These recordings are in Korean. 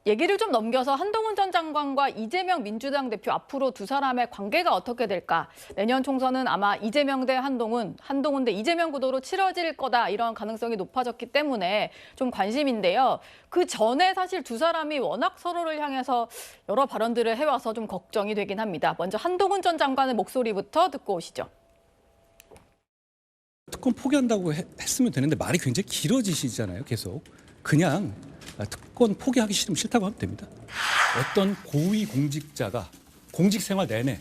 얘기를 좀 넘겨서 한동훈 전 장관과 이재명 민주당 대표 앞으로 두 사람의 관계가 어떻게 될까? 내년 총선은 아마 이재명 대 한동훈, 한동훈 대 이재명 구도로 치러질 거다 이런 가능성이 높아졌기 때문에 좀 관심인데요. 그 전에 사실 두 사람이 워낙 서로를 향해서 여러 발언들을 해와서 좀 걱정이 되긴 합니다. 먼저 한동훈 전 장관의 목소리부터 듣고 오시죠. 특권 포기한다고 했으면 되는데 말이 굉장히 길어지시잖아요. 계속. 그냥 특권 포기하기 싫으면 싫다고 하면 됩니다. 어떤 고위 공직자가 공직 생활 내내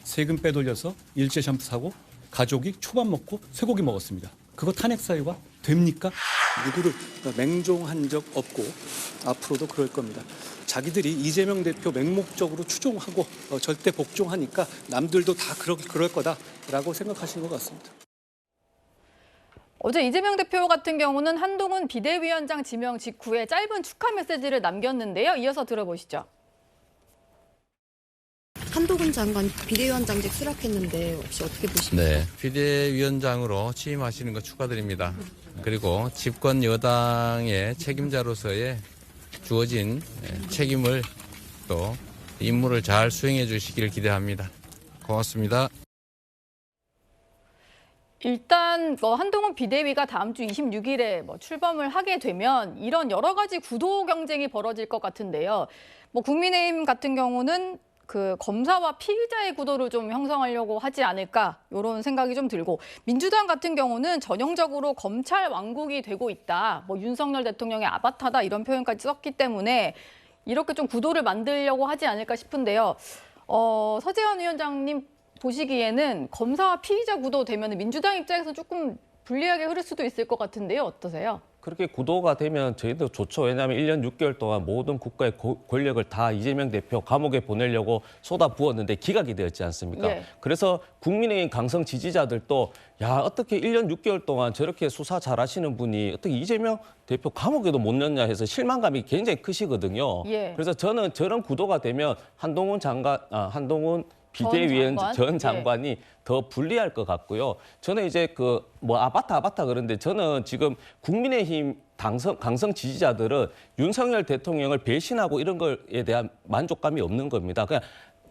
세금 빼돌려서 일제 샴푸 사고 가족이 초밥 먹고 쇠고기 먹었습니다. 그거 탄핵 사유가 됩니까? 누구를 맹종한 적 없고 앞으로도 그럴 겁니다. 자기들이 이재명 대표 맹목적으로 추종하고 절대 복종하니까 남들도 다 그럴 거다라고 생각하시는 것 같습니다. 어제 이재명 대표 같은 경우는 한동훈 비대위원장 지명 직후에 짧은 축하 메시지를 남겼는데요. 이어서 들어보시죠. 한동훈 장관 비대위원장직 수락했는데 혹시 어떻게 보십니까? 네, 비대위원장으로 취임하시는 거 축하드립니다. 그리고 집권 여당의 책임자로서의 주어진 책임을 또 임무를 잘 수행해 주시기를 기대합니다. 고맙습니다. 일단 한동훈 비대위가 다음 주 26일에 출범을 하게 되면 이런 여러 가지 구도 경쟁이 벌어질 것 같은데요. 국민의힘 같은 경우는 그 검사와 피의자의 구도를 좀 형성하려고 하지 않을까 이런 생각이 좀 들고, 민주당 같은 경우는 전형적으로 검찰 왕국이 되고 있다. 윤석열 대통령의 아바타다 이런 표현까지 썼기 때문에 이렇게 좀 구도를 만들려고 하지 않을까 싶은데요. 서재원 위원장님 보시기에는 검사와 피의자 구도 되면 민주당 입장에서 조금 불리하게 흐를 수도 있을 것 같은데요. 어떠세요? 그렇게 구도가 되면 저희도 좋죠. 왜냐하면 1년 6개월 동안 모든 국가의 권력을 다 이재명 대표 감옥에 보내려고 쏟아부었는데 기각이 되었지 않습니까? 예. 그래서 국민의힘 강성 지지자들도 야, 어떻게 1년 6개월 동안 저렇게 수사 잘하시는 분이 어떻게 이재명 대표 감옥에도 못 넣냐 해서 실망감이 굉장히 크시거든요. 예. 그래서 저는 저런 구도가 되면 한동훈 비대위원장 전 장관이 더 불리할 것 같고요. 저는 이제 아바타 그런데 저는 지금 국민의힘 강성 지지자들은 윤석열 대통령을 배신하고 이런 거에 대한 만족감이 없는 겁니다. 그냥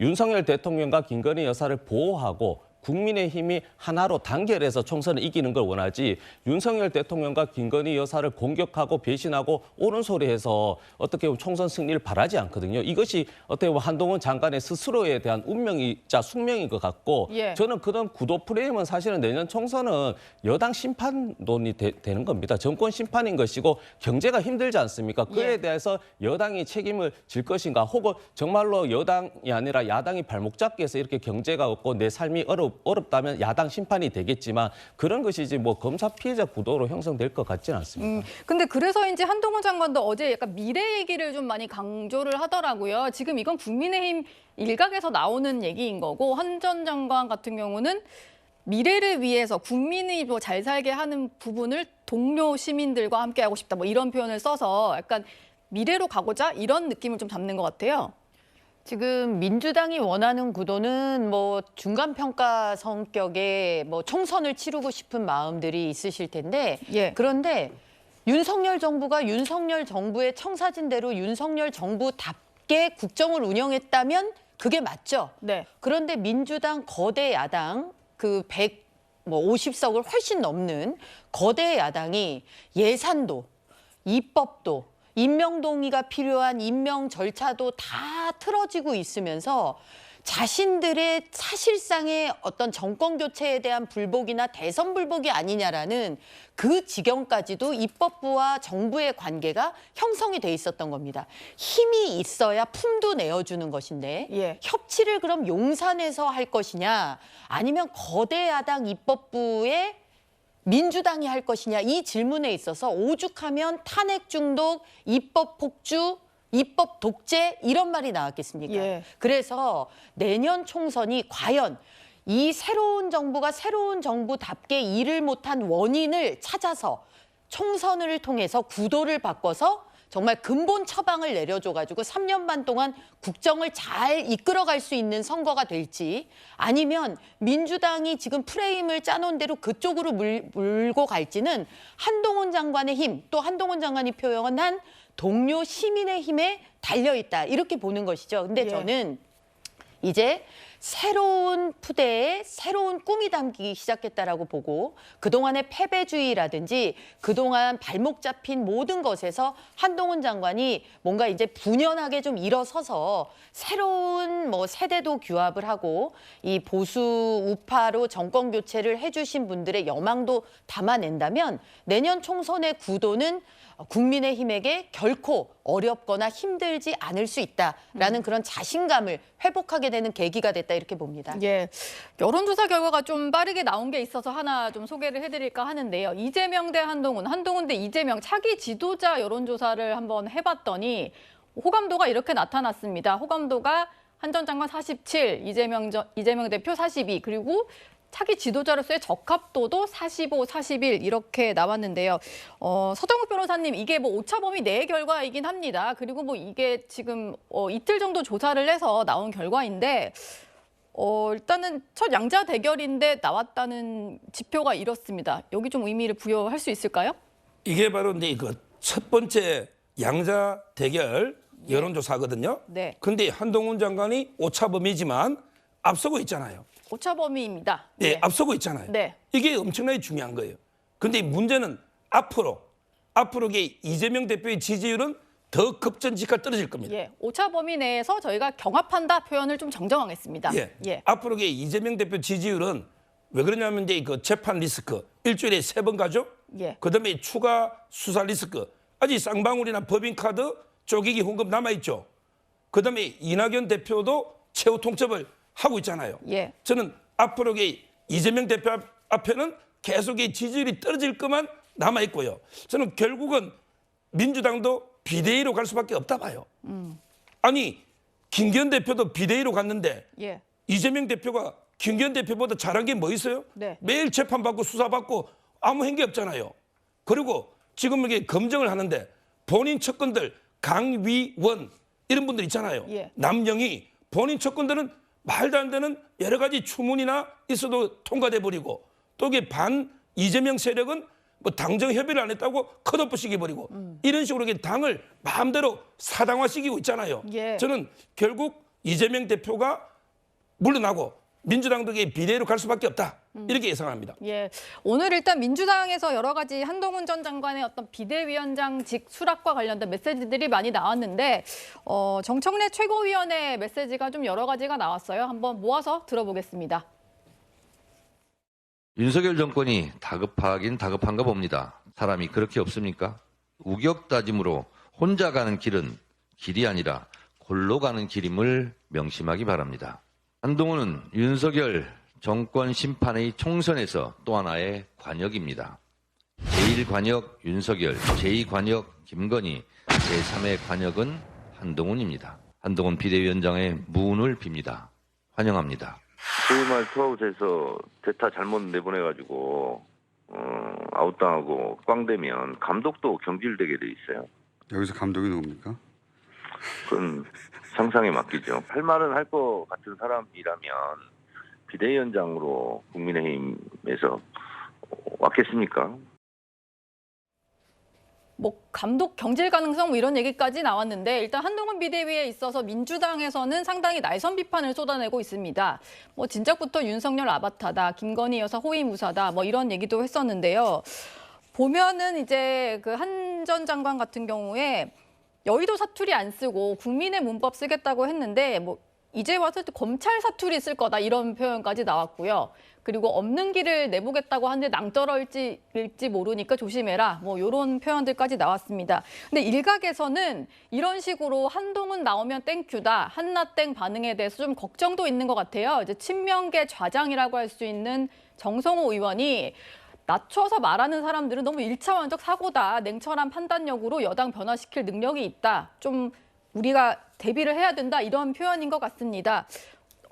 윤석열 대통령과 김건희 여사를 보호하고 국민의힘이 하나로 단결해서 총선을 이기는 걸 원하지, 윤석열 대통령과 김건희 여사를 공격하고 배신하고 옳은 소리해서 어떻게 보면 총선 승리를 바라지 않거든요. 이것이 어떻게 보면 한동훈 장관의 스스로에 대한 운명이자 숙명인 것 같고, 예. 저는 그런 구도 프레임은 사실은 내년 총선은 여당 심판론이 되는 겁니다. 정권 심판인 것이고 경제가 힘들지 않습니까? 그에 대해서 여당이 책임을 질 것인가, 혹은 정말로 여당이 아니라 야당이 발목 잡기 해서 이렇게 경제가 없고 내 삶이 어렵다면 야당 심판이 되겠지만, 그런 것이지 검사 피해자 구도로 형성될 것 같지는 않습니다. 근데 그래서인지 한동훈 장관도 어제 약간 미래 얘기를 좀 많이 강조를 하더라고요. 지금 이건 국민의힘 일각에서 나오는 얘기인 거고, 한 전 장관 같은 경우는 미래를 위해서 국민이 잘 살게 하는 부분을 동료 시민들과 함께 하고 싶다. 이런 표현을 써서 약간 미래로 가고자 이런 느낌을 좀 담는 것 같아요. 지금 민주당이 원하는 구도는 중간평가 성격의 총선을 치르고 싶은 마음들이 있으실 텐데, 예. 그런데 윤석열 정부가 윤석열 정부의 청사진대로 윤석열 정부답게 국정을 운영했다면 그게 맞죠. 네. 그런데 민주당 거대 야당, 150석을 훨씬 넘는 거대 야당이 예산도, 입법도, 임명 동의가 필요한 임명 절차도 다 틀어지고 있으면서 자신들의 사실상의 어떤 정권 교체에 대한 불복이나 대선 불복이 아니냐라는 그 지경까지도 입법부와 정부의 관계가 형성이 돼 있었던 겁니다. 힘이 있어야 품도 내어주는 것인데, 예. 협치를 그럼 용산에서 할 것이냐, 아니면 거대 야당 입법부의 민주당이 할 것이냐, 이 질문에 있어서 오죽하면 탄핵 중독, 입법 폭주, 입법 독재 이런 말이 나왔겠습니까? 예. 그래서 내년 총선이 과연 이 새로운 정부가 새로운 정부답게 일을 못한 원인을 찾아서 총선을 통해서 구도를 바꿔서 정말 근본 처방을 내려줘가지고 3년 반 동안 국정을 잘 이끌어갈 수 있는 선거가 될지, 아니면 민주당이 지금 프레임을 짜놓은 대로 그쪽으로 물고 갈지는 한동훈 장관의 힘, 또 한동훈 장관이 표현한 동료 시민의힘에 달려 있다 이렇게 보는 것이죠. 근데 예. 저는 이제 새로운 푸대에 새로운 꿈이 담기기 시작했다라고 보고 그동안의 패배주의라든지 그동안 발목 잡힌 모든 것에서 한동훈 장관이 뭔가 이제 분연하게 좀 일어서서 새로운 뭐 세대도 규합을 하고 이 보수 우파로 정권 교체를 해주신 분들의 여망도 담아낸다면 내년 총선의 구도는 국민의힘에게 결코 어렵거나 힘들지 않을 수 있다라는 그런 자신감을 회복하게 되는 계기가 됐다 이렇게 봅니다. 예, 여론조사 결과가 좀 빠르게 나온 게 있어서 하나 좀 소개를 해드릴까 하는데요. 이재명 대 한동훈, 한동훈 대 이재명 차기 지도자 여론조사를 한번 해봤더니 호감도가 이렇게 나타났습니다. 호감도가 한 전 장관 47, 이재명 대표 42, 그리고 차기 지도자로서의 적합도도 45, 41 이렇게 나왔는데요. 서정욱 변호사님, 이게 뭐 오차범위 내 결과이긴 합니다. 그리고 뭐 이게 지금 이틀 정도 조사를 해서 나온 결과인데 일단은 첫 양자 대결인데 나왔다는 지표가 이렇습니다. 여기 좀 의미를 부여할 수 있을까요? 이게 바로 이제 그 첫 번째 양자 대결 여론조사거든요. 네. 근데 한동훈 장관이 오차범위지만 앞서고 있잖아요. 오차범위입니다. 네, 앞서고 있잖아요. 네. 이게 엄청나게 중요한 거예요. 근데 문제는 앞으로 이게 이재명 대표의 지지율은 더 급전직하 떨어질 겁니다. 예, 오차범위 내에서 저희가 경합한다 표현을 좀 정정하겠습니다. 예. 앞으로 이게 이재명 대표 지지율은 왜 그러냐면 이제 그 재판 리스크 일주일에 3번 가죠. 예. 그다음에 추가 수사 리스크 아직 쌍방울이나 법인카드 쪼개기 헌금 남아 있죠. 그다음에 이낙연 대표도 최후 통첩을 하고 있잖아요. 예. 저는 앞으로 이재명 대표 앞에는 계속 지지율이 떨어질 것만 남아 있고요. 저는 결국은 민주당도 비대위로 갈 수밖에 없다 봐요. 아니 김기현 대표도 비대위로 갔는데 예. 이재명 대표가 김기현 대표보다 잘한 게 뭐 있어요? 네. 매일 재판받고 수사받고 아무 행위 없잖아요. 그리고 지금 이게 검증을 하는데 본인 측근들 강위원 이런 분들 있잖아요. 예. 남영희 본인 측근들은 말도 안 되는 여러 가지 추문이나 있어도 통과돼 버리고 또 이게 반 이재명 세력은 뭐 당정 협의를 안 했다고 컷오프 시켜버리고 이런 식으로 이게 당을 마음대로 사당화시키고 있잖아요. 예. 저는 결국 이재명 대표가 물러나고 민주당도 비대위로 갈 수밖에 없다. 이렇게 예상합니다. 예, 오늘 일단 민주당에서 여러 가지 한동훈 전 장관의 어떤 비대위원장직 수락과 관련된 메시지들이 많이 나왔는데 정청래 최고위원의 메시지가 좀 여러 가지가 나왔어요. 한번 모아서 들어보겠습니다. 윤석열 정권이 다급하긴 다급한가 봅니다. 사람이 그렇게 없습니까? 우격다짐으로 혼자 가는 길은 길이 아니라 골로 가는 길임을 명심하기 바랍니다. 한동훈은 윤석열 정권 심판의 총선에서 또 하나의 관역입니다. 제1관역 윤석열, 제2관역 김건희, 제3의 관역은 한동훈입니다. 한동훈 비대위원장의 문을 빕니다. 환영합니다. 소위 말 투아웃에서 대타 잘못 내보내가지고 아웃당하고 꽝되면 감독도 경질되게 돼 있어요. 여기서 감독이 누굽니까? 그건 상상에 맡기죠. 할 말은 할 것 같은 사람이라면 비대위원장으로 국민의힘에서 왔겠습니까? 뭐 감독 경질 가능성 뭐 이런 얘기까지 나왔는데 일단 한동훈 비대위에 있어서 민주당에서는 상당히 날선 비판을 쏟아내고 있습니다. 뭐 진작부터 윤석열 아바타다, 김건희 여사 호위무사다 뭐 이런 얘기도 했었는데요. 보면은 이제 그 한 전 장관 같은 경우에 여의도 사투리 안 쓰고 국민의 문법 쓰겠다고 했는데 뭐 이제 와서 검찰 사투리 쓸 거다 이런 표현까지 나왔고요. 그리고 없는 길을 내보겠다고 하는데 낭떠러일지 모르니까 조심해라. 뭐 이런 표현들까지 나왔습니다. 근데 일각에서는 이런 식으로 한동훈 나오면 땡큐다. 한나땡 반응에 대해서 좀 걱정도 있는 것 같아요. 이제 친명계 좌장이라고 할 수 있는 정성호 의원이 낮춰서 말하는 사람들은 너무 일차원적 사고다. 냉철한 판단력으로 여당 변화시킬 능력이 있다. 좀 우리가 대비를 해야 된다. 이런 표현인 것 같습니다.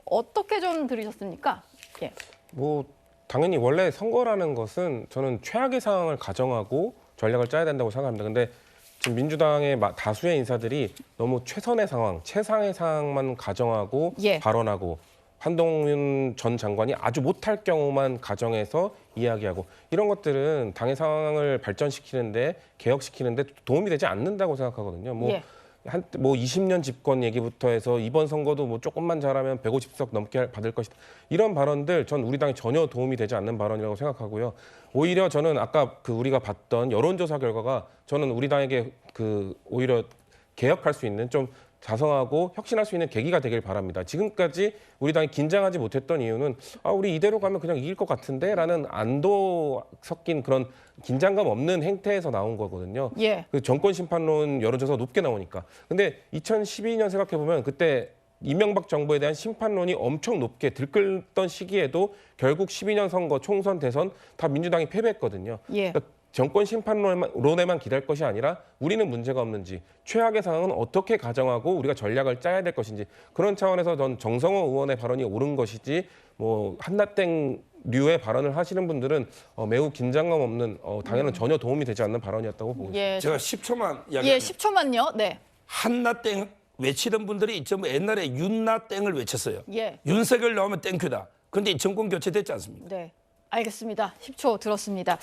어떻게 좀 들으셨습니까? 예. 뭐 당연히 원래 선거라는 것은 저는 최악의 상황을 가정하고 전략을 짜야 된다고 생각합니다. 근데 지금 민주당의 다수의 인사들이 너무 최선의 상황, 최상의 상황만 가정하고 예. 발언하고 한동훈 전 장관이 아주 못할 경우만 가정해서 이야기하고 이런 것들은 당의 상황을 발전시키는데 개혁시키는데 도움이 되지 않는다고 생각하거든요. 예. 뭐 20년 집권 얘기부터 해서 이번 선거도 뭐 조금만 잘하면 150석 넘게 받을 것이다. 이런 발언들 전 우리 당에 전혀 도움이 되지 않는 발언이라고 생각하고요. 오히려 저는 아까 우리가 봤던 여론조사 결과가 저는 우리 당에게 오히려 개혁할 수 있는 좀 자성하고 혁신할 수 있는 계기가 되길 바랍니다. 지금까지 우리 당이 긴장하지 못했던 이유는 우리 이대로 가면 그냥 이길 것 같은데 라는 안도 섞인 그런 긴장감 없는 행태에서 나온 거거든요. 예. 그 정권 심판론 여론조사가 높게 나오니까. 근데 2012년 생각해보면 그때 이명박 정부에 대한 심판론이 엄청 높게 들끓던 시기에도 결국 12년 선거, 총선, 대선 다 민주당이 패배했거든요. 예. 그러니까 정권 심판론에만 기댈 것이 아니라 우리는 문제가 없는지 최악의 상황은 어떻게 가정하고 우리가 전략을 짜야 될 것인지 그런 차원에서 전 정성호 의원의 발언이 옳은 것이지 뭐 한나땡류의 발언을 하시는 분들은 매우 긴장감 없는 당에는 전혀 도움이 되지 않는 발언이었다고 보고 있습니다. 예. 제가 10초만 이야기. 예, 10초만요. 네. 한나땡 외치던 분들이 있죠. 뭐 옛날에 윤나땡을 외쳤어요. 예. 윤석열 나오면 땡큐다. 그런데 정권 교체됐지 않습니까? 네. 알겠습니다. 10초 들었습니다.